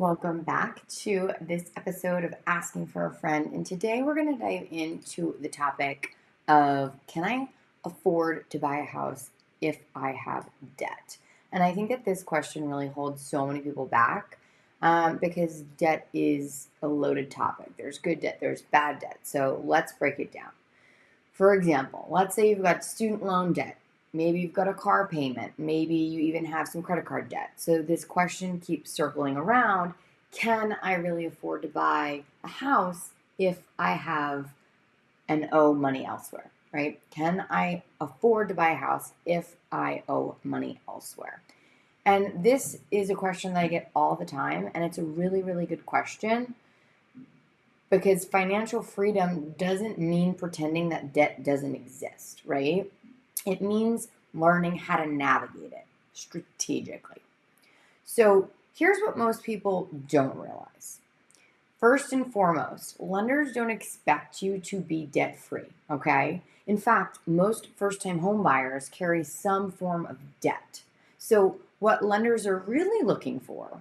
Welcome back to this episode of Asking for a Friend. And today we're going to dive into the topic of, can I afford to buy a house if I have debt? And I think that this question really holds so many people back because debt is a loaded topic. There's good debt, there's bad debt. So let's break it down. For example, let's say you've got student loan debt. Maybe you've got a car payment. Maybe you even have some credit card debt. So this question keeps circling around. Can I really afford to buy a house if I have and owe money elsewhere, right? Can I afford to buy a house if I owe money elsewhere? And this is a question that I get all the time, and it's a really, really good question because financial freedom doesn't mean pretending that debt doesn't exist, right? It means learning how to navigate it strategically. So here's what most people don't realize. First and foremost, lenders don't expect you to be debt-free, okay? In fact, most first-time home buyers carry some form of debt. So what lenders are really looking for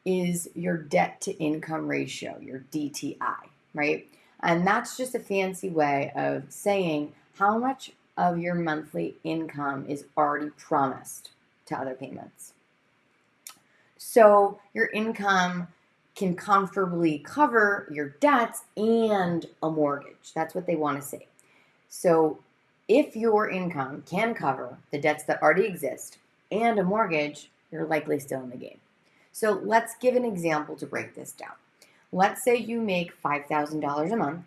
is your debt-to-income ratio, your DTI, right? And that's just a fancy way of saying how much of your monthly income is already promised to other payments. So your income can comfortably cover your debts and a mortgage. That's what they want to say. So if your income can cover the debts that already exist and a mortgage, you're likely still in the game. So let's give an example to break this down. Let's say you make $5,000 a month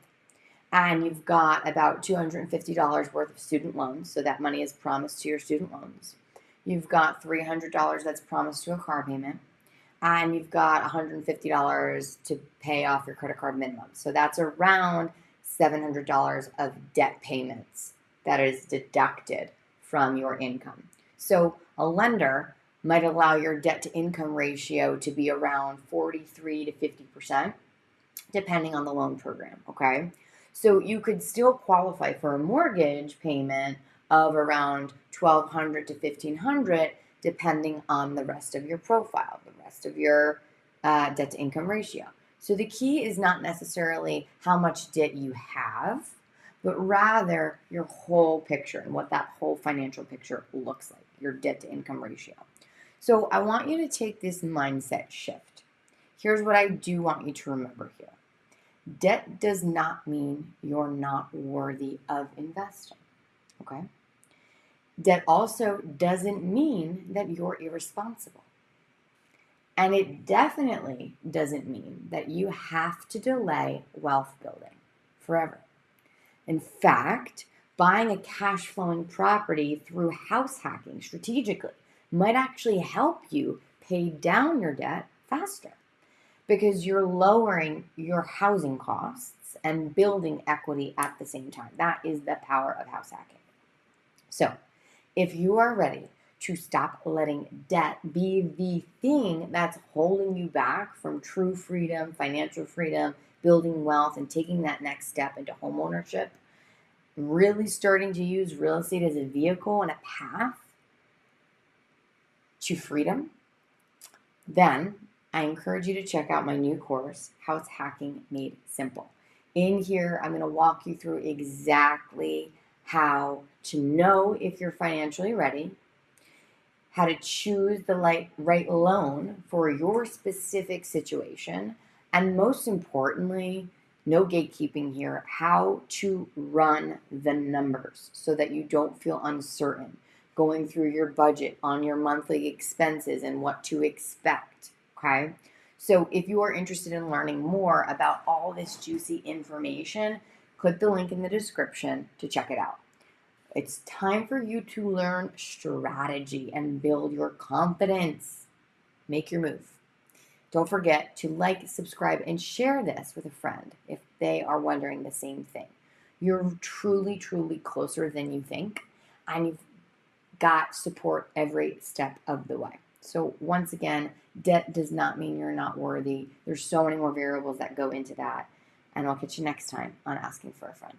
and you've got about $250 worth of student loans. So that money is promised to your student loans. You've got $300 that's promised to a car payment. And you've got $150 to pay off your credit card minimum. So that's around $700 of debt payments that is deducted from your income. So a lender might allow your debt to income ratio to be around 43 to 50%, depending on the loan program, okay? So you could still qualify for a mortgage payment of around $1,200 to $1,500, depending on the rest of your profile, the rest of your debt to income ratio. So the key is not necessarily how much debt you have, but rather your whole picture and what that whole financial picture looks like, your debt to income ratio. So I want you to take this mindset shift. Here's what I do want you to remember here. Debt does not mean you're not worthy of investing, okay? Debt also doesn't mean that you're irresponsible. And it definitely doesn't mean that you have to delay wealth building forever. In fact, buying a cash flowing property through house hacking strategically might actually help you pay down your debt faster because you're lowering your housing costs and building equity at the same time. That is the power of house hacking. So if you are ready to stop letting debt be the thing that's holding you back from true freedom, financial freedom, building wealth, and taking that next step into homeownership, really starting to use real estate as a vehicle and a path to freedom, then I encourage you to check out my new course, House Hacking Made Simple. In here, I'm going to walk you through exactly how to know if you're financially ready, how to choose the right loan for your specific situation, and most importantly, no gatekeeping here, how to run the numbers so that you don't feel uncertain going through your budget on your monthly expenses and what to expect, okay? So if you are interested in learning more about all this juicy information, click the link in the description to check it out. It's time for you to learn strategy and build your confidence. Make your move. Don't forget to like, subscribe, and share this with a friend if they are wondering the same thing. You're truly, truly closer than you think, and you've got support every step of the way. So once again, debt does not mean you're not worthy. There's so many more variables that go into that. And I'll catch you next time on Asking for a Friend.